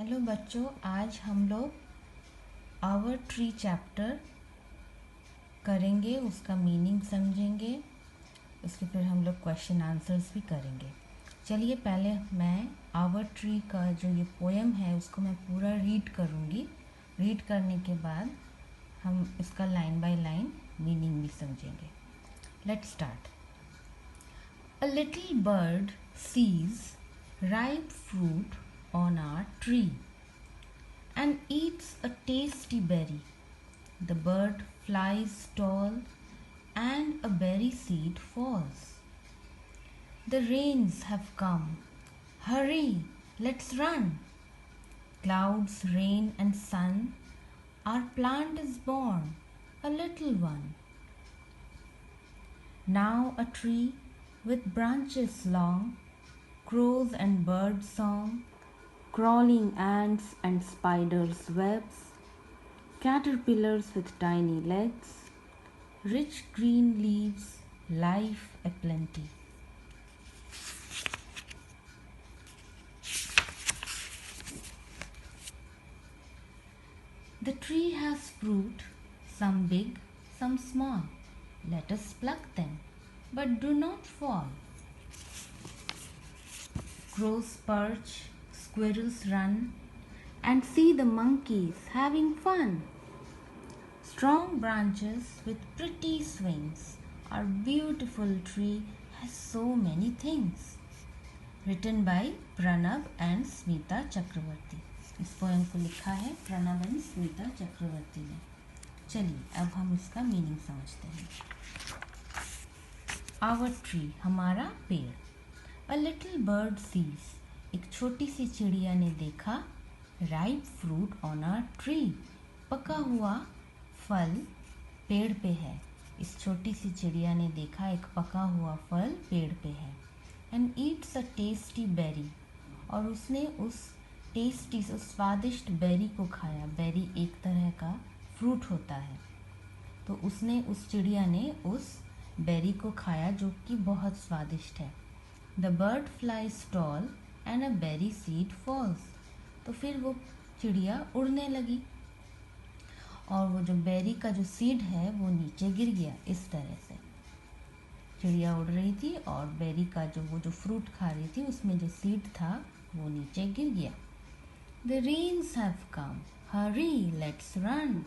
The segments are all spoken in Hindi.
हेलो बच्चों, आज हम लोग आवर ट्री चैप्टर करेंगे, उसका मीनिंग समझेंगे। उसके फिर हम लोग क्वेश्चन आंसर्स भी करेंगे। चलिए पहले मैं आवर ट्री का जो ये पोएम है उसको मैं पूरा रीड करूँगी। रीड करने के बाद हम इसका लाइन बाय लाइन मीनिंग भी समझेंगे। Let's start. A little bird sees ripe fruit on our tree and eats a tasty berry. The bird flies tall and a berry seed falls. The rains have come. Hurry, let's run. Clouds, rain, and sun. Our plant is born, a little one. Now a tree with branches long, crows and bird song, crawling ants and spiders' webs, caterpillars with tiny legs, rich green leaves, life aplenty. The tree has fruit, some big, some small. Let us pluck them, but do not fall. Crows perch, squirrels run, and see the monkeys having fun. Strong branches with pretty swings. Our beautiful tree has so many things. Written by Pranav and Smita Chakraborty. इस पोएम को लिखा है प्रणव एंड स्मिता चक्रवर्ती ने। चलिए अब हम इसका मीनिंग समझते हैं। आवर ट्री, हमारा पेड़। अ लिटिल बर्ड सीज, एक छोटी सी चिड़िया ने देखा। Ripe fruit on our tree, पका हुआ फल पेड़ पे है। इस छोटी सी चिड़िया ने देखा एक पका हुआ फल पेड़ पे है। And eats a tasty berry, और उसने उस टेस्टी, उस स्वादिष्ट बेरी को खाया। बेरी एक तरह का फ्रूट होता है, तो उसने, उस चिड़िया ने उस बेरी को खाया जो कि बहुत स्वादिष्ट है। The bird flies tall and a berry seed falls, तो फिर वो चिड़िया उड़ने लगी और वो जो बेरी का जो सीड है वो नीचे गिर गया। इस तरह से चिड़िया उड़ रही थी और बेरी का वो जो फ्रूट खा रही थी उसमें जो सीड था वो नीचे गिर गया। The rains have come, hurry let's run.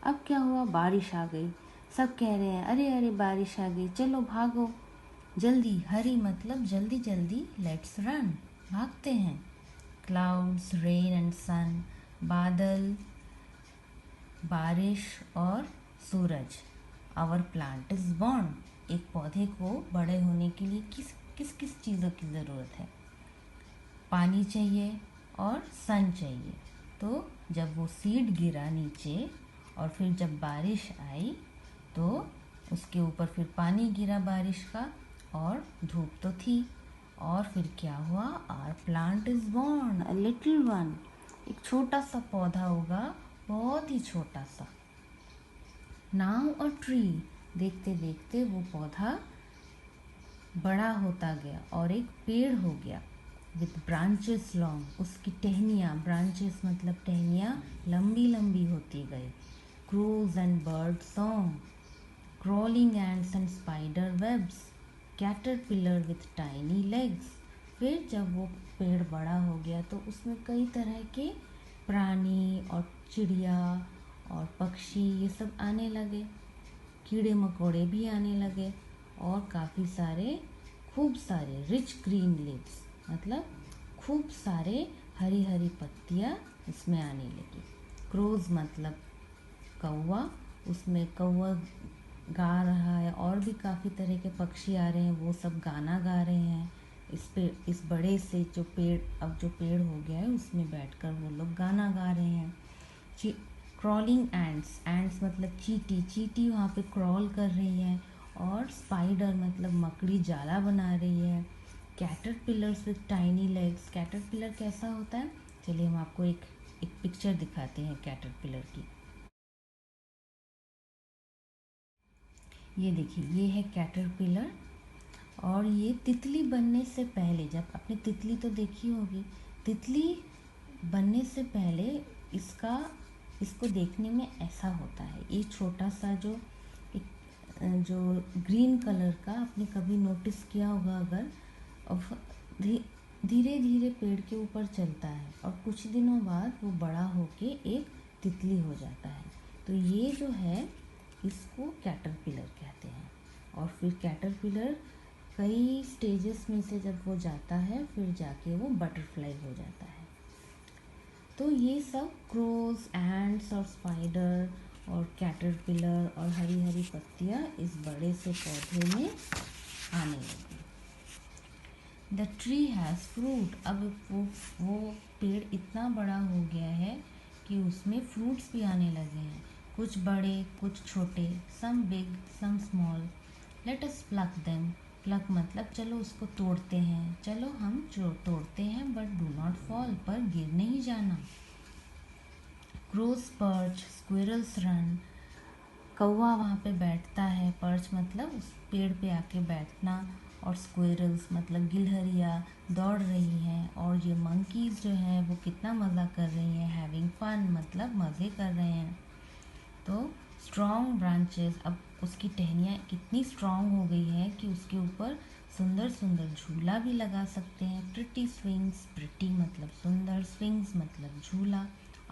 अब क्या हुआ, बारिश आ गई। सब कह रहे हैं अरे अरे बारिश आ गई, चलो भागो जल्दी। हरी मतलब जल्दी जल्दी, लेट्स रन भागते हैं। क्लाउड्स, रेन एंड सन, बादल, बारिश और सूरज। आवर प्लांट इज बॉर्न, एक पौधे को बड़े होने के लिए किस किस किस चीज़ों की ज़रूरत है। पानी चाहिए और सन चाहिए। तो जब वो सीड गिरा नीचे और फिर जब बारिश आई तो उसके ऊपर फिर पानी गिरा बारिश का, और धूप तो थी। और फिर क्या हुआ, our plant is born a little one, एक छोटा सा पौधा होगा, बहुत ही छोटा सा। नाउ अ ट्री, देखते देखते वो पौधा बड़ा होता गया और एक पेड़ हो गया। विथ ब्रांचेस लॉन्ग, उसकी टहनियाँ, ब्रांचेस मतलब टहनियाँ लंबी लंबी होती गई। Crows and bird song, crawling ants and spider webs, caterpillar with tiny legs। फिर जब वो पेड़ बड़ा हो गया तो उसमें कई तरह के प्राणी और चिड़िया और पक्षी ये सब आने लगे, कीड़े मकोड़े भी आने लगे, और काफ़ी सारे, खूब सारे रिच ग्रीन लीव्स मतलब खूब सारे हरी हरी पत्तियाँ इसमें आने लगी। क्रोज मतलब कौवा, उसमें कौवा गा रहा है, और भी काफ़ी तरह के पक्षी आ रहे हैं, वो सब गाना गा रहे हैं। इस बड़े से जो पेड़, अब जो पेड़ हो गया है उसमें बैठकर वो लोग गाना गा रहे हैं। क्रॉलिंग एंट्स, एंट्स मतलब चींटी, चींटी वहाँ पे क्रॉल कर रही है। और स्पाइडर मतलब मकड़ी जाला बना रही है। Caterpillars with tiny legs, caterpillar कैसा होता है, चलिए हम आपको एक पिक्चर दिखाते हैं कैटरपिलर की। ये देखिए, ये है कैटरपिलर, और ये तितली बनने से पहले, जब आपने तितली तो देखी होगी, तितली बनने से पहले इसको देखने में ऐसा होता है। ये छोटा सा जो ग्रीन कलर का, आपने कभी नोटिस किया होगा अगर, अब धीरे धीरे पेड़ के ऊपर चलता है और कुछ दिनों बाद वो बड़ा होके एक तितली हो जाता है। तो ये जो है इसको कैटरपिलर कहते हैं। और फिर कैटरपिलर कई स्टेजेस में से जब वो जाता है फिर जाके वो बटरफ्लाई हो जाता है। तो ये सब क्रोज, एंट्स और स्पाइडर और कैटरपिलर और हरी हरी पत्तियाँ इस बड़े से पौधे में आने लगी। The tree has fruit. अब वो पेड़ इतना बड़ा हो गया है कि उसमें फ्रूट्स भी आने लगे हैं, कुछ बड़े कुछ छोटे, some big some small. Let us pluck them. Pluck मतलब चलो उसको तोड़ते हैं, चलो हम तोड़ते हैं, बट डू नॉट फॉल, पर गिर नहीं जाना। Crows perch, squirrels run. कौवा वहाँ पे बैठता है, पर्च मतलब उस पेड़ पे आके बैठना, और स्क्विरल्स मतलब गिलहरियाँ दौड़ रही हैं, और ये मंकीज़ जो हैं वो कितना मज़ा कर रही हैं, हैविंग फन मतलब मज़े कर रहे हैं। तो स्ट्रॉन्ग ब्रांचेस, अब उसकी टहनियाँ कितनी स्ट्रॉन्ग हो गई है कि उसके ऊपर सुंदर सुंदर झूला भी लगा सकते हैं। प्रिटी स्विंग्स, प्रिटी मतलब सुंदर, स्विंग्स मतलब झूला।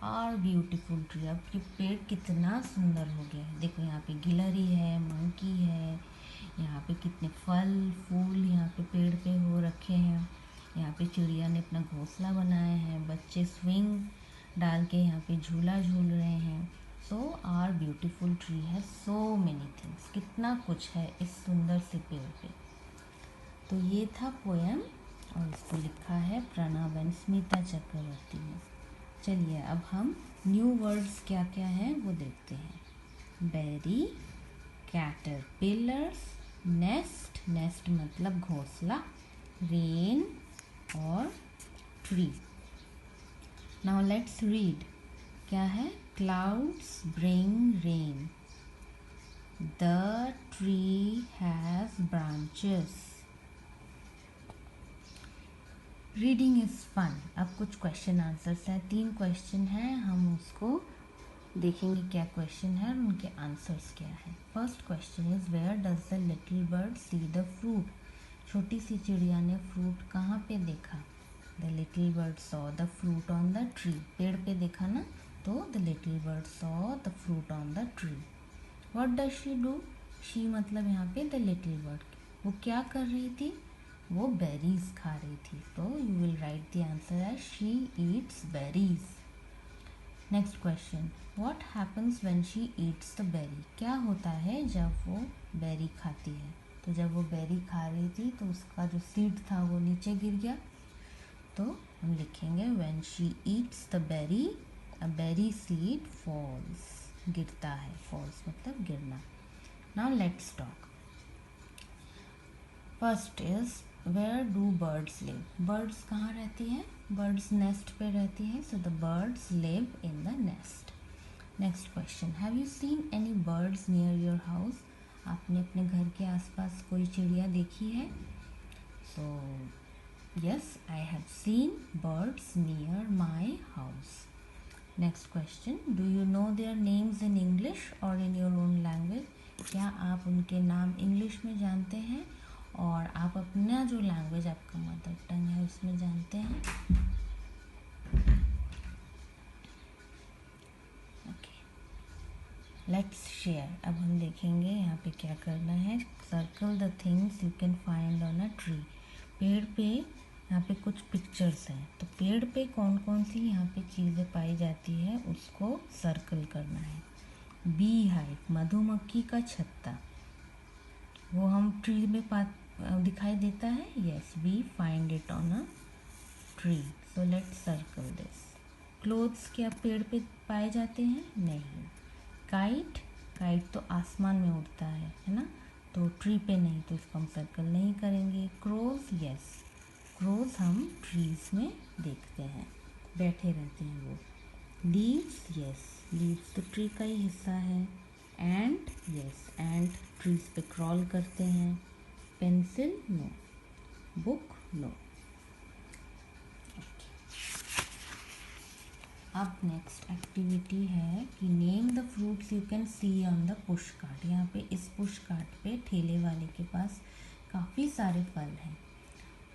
और ब्यूटीफुल ट्री, अब ये पेड़ कितना सुंदर हो गया है। देखो यहाँ पे गिलहरी है, मंकी है, यहाँ पे कितने फल फूल यहाँ पे पेड़ पे हो रखे हैं। यहाँ पे चिड़िया ने अपना घोंसला बनाया है, बच्चे स्विंग डाल के यहाँ पे झूला झूल रहे हैं। So are beautiful tree has so many things, कितना कुछ है इस सुंदर से पेड़ पे। तो ये था पोएम, और इसको लिखा है प्रणव एंड स्मिता चक्रवर्ती ने। चलिए अब हम न्यू वर्ड्स क्या क्या हैं वो देखते हैं। बेरी, कैटरपिलर्स, नेस्ट, नेस्ट मतलब घोंसला, रेन और ट्री। Now let's read. क्या है? Clouds bring rain, the tree has branches. Reading is fun. अब कुछ क्वेश्चन आंसर्स हैं, 3 क्वेश्चन हैं, हम उसको देखेंगे क्या क्वेश्चन है और उनके आंसर्स क्या है। First question is where does the little bird see the fruit. छोटी सी चिड़िया ने फ्रूट कहाँ पे देखा? The little bird saw the fruit on the tree, पेड़ पे देखा ना, तो the little bird saw the fruit on the tree. What does she do? She मतलब यहाँ पे द लिटिल बर्ड, वो क्या कर रही थी? वो बेरीज खा रही थी। तो you will write the answer as she eats berries. Next question, what happens when she eats the berry. क्या होता है जब वो बेरी खाती है? तो जब वो बेरी खा रही थी तो उसका जो सीड था वो नीचे गिर गया, तो हम लिखेंगे when she eats the berry a berry seed falls, गिरता है, फॉल्स मतलब गिरना। Now let's talk. First is where do birds live. Birds कहाँ रहती हैं? बर्ड्स नेस्ट पे रहती हैं, so the birds live in the nest. Next question, have you seen any birds near your house. आपने अपने घर के आसपास कोई चिड़िया देखी है? So yes, I have seen birds near my house. Next question, do you know their names in English और इन योर ओन लैंग्वेज। क्या आप उनके नाम इंग्लिश में जानते हैं और आप अपना जो लैंग्वेज आपका मदर टंग है उसमें जानते हैं? Okay, let's share. अब हम देखेंगे यहाँ पे क्या करना है। Circle the things you can find on a tree. पेड़ पे यहाँ पे कुछ पिक्चर्स हैं, तो पेड़ पे कौन कौन सी यहाँ पे चीज़ें पाई जाती है उसको सर्कल करना है। बी हाइव, मधुमक्खी का छत्ता, वो हम ट्री में दिखाई देता है। Yes, we find it on a tree, so let's circle this. Clothes क्या पेड़ पे पाए जाते हैं? नहीं। काइट, काइट तो आसमान में उड़ता है ना, तो ट्री पे नहीं, तो इसको हम सर्कल नहीं करेंगे। क्रोज, यस, क्रोज हम ट्रीज में देखते हैं, बैठे रहते हैं वो। लीव्स, यस, लीव्स तो ट्री का ही हिस्सा है। एंट, यस, एंट ट्रीज पे क्रॉल करते हैं। Pencil, no. Book, no. अब नेक्स्ट एक्टिविटी है कि name the fruits you can see on the push cart. यहाँ पे इस पुश कार्ट पे ठेले वाले के पास काफ़ी सारे फल हैं,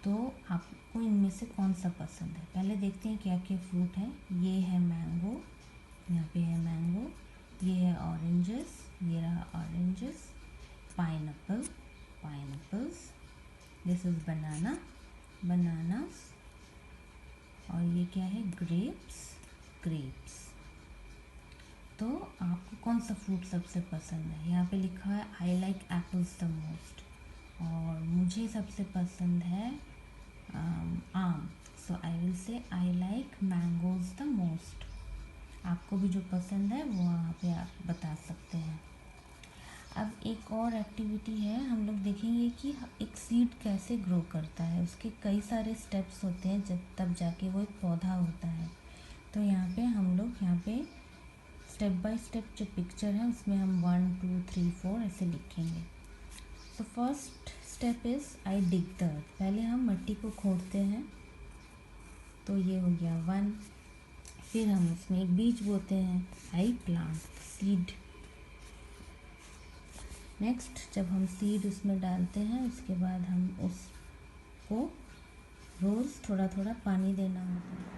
तो आपको इनमें से कौन सा पसंद है। पहले देखते हैं क्या क्या फ्रूट है। ये है मैंगो, यहाँ पे है मैंगो, ये है ऑरेंजेस, ये रहा oranges, pineapple, pineapples, this is banana, bananas, और ये क्या है ग्रेप्स, ग्रेप्स। तो आपको कौन सा फ्रूट सबसे पसंद है। यहाँ पे लिखा है I like apples the most, और मुझे सबसे पसंद है आम। सो I will say I like mangoes the most. आपको भी जो पसंद है वो वहाँ पे आप बता सकते हैं। अब एक और एक्टिविटी है, हम लोग देखेंगे कि एक सीड कैसे ग्रो करता है। उसके कई सारे स्टेप्स होते हैं जब तब जाके वो एक पौधा होता है। तो यहाँ पे हम लोग यहाँ पे स्टेप बाय स्टेप जो पिक्चर है उसमें हम 1 2 3 4 ऐसे लिखेंगे। तो first step is I dig the earth. पहले हम मिट्टी को खोदते हैं, तो ये हो गया 1। फिर हम उसमें एक बीज बोते हैं, आई प्लांट सीड। नेक्स्ट जब हम सीड उसमें डालते हैं उसके बाद हम उसको रोज़ थोड़ा थोड़ा पानी देना होता है।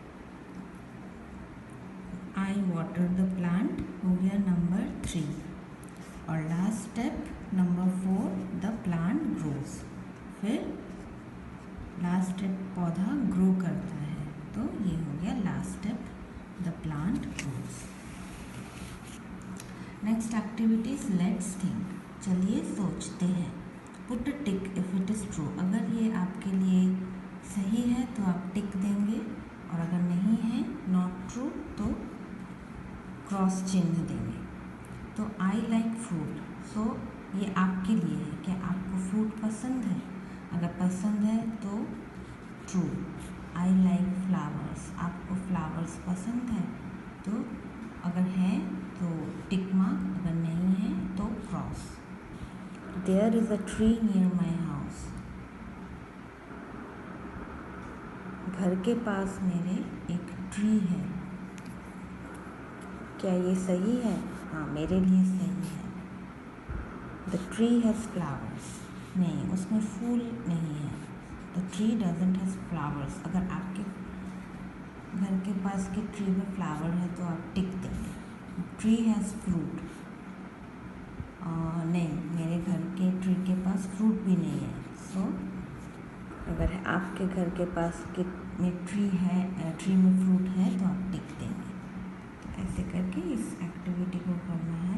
आई वाटर द प्लांट हो गया नंबर 3। और last step number 4 the plant grows. फिर लास्ट स्टेप पौधा ग्रो करता है, तो ये हो गया last step the plant grows. Next activities let's think. चलिए सोचते हैं। Put a tick if it is true. अगर ये आपके लिए सही है तो आप टिक देंगे, और अगर नहीं है नॉट ट्रू तो क्रॉस चिन्ह देंगे। तो आई लाइक फ्रूट, सो ये आपके लिए है। क्या आपको फ्रूट पसंद है। अगर पसंद है तो ट्रू। आई लाइक फ्लावर्स, आपको फ्लावर्स पसंद है तो अगर है तो टिक मार्क, अगर नहीं है तो cross. There is a tree near my house. घर के पास मेरे एक ट्री है। क्या ये सही है। हाँ, मेरे लिए सही है। द ट्री हैज़ फ्लावर्स, नहीं उसमें फूल नहीं है। The tree doesn't has flowers. अगर आपके घर के पास के ट्री में फ्लावर है तो आप टिक देंगे। ट्री हैज़ फ्रूट, नहीं मेरे घर के ट्री के पास फ्रूट भी नहीं है। सो अगर आपके घर के पास के में ट्री है, ट्री में फ्रूट है तो आप टिक देंगे। तो ऐसे करके इस एक्टिविटी को करना है।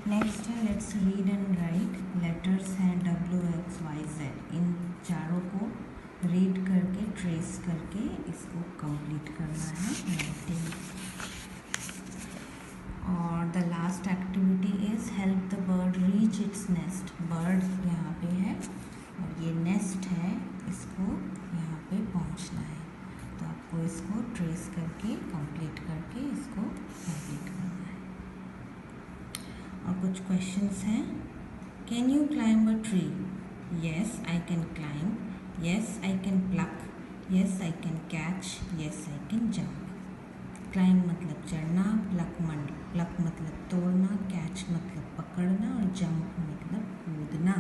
नेक्स्ट है let's read and right. Letters हैं WXYZ। इन चारों को रीड करके ट्रेस करके इसको कंप्लीट करना है। और the last activity is help the bird reach its nest. Bird यहाँ पे है और ये नेस्ट है, इसको यहाँ पे पहुँचना है। तो आपको इसको ट्रेस करके कंप्लीट करके इसको कंप्लीट करना है। और कुछ क्वेश्चंस हैं। Can you climb a tree. Yes I can climb. Yes I can pluck. Yes I can catch. Yes I can jump. Climb मतलब चढ़ना, प्लक मतलब तोड़ना, कैच मतलब पकड़ना और जंप मतलब कूदना।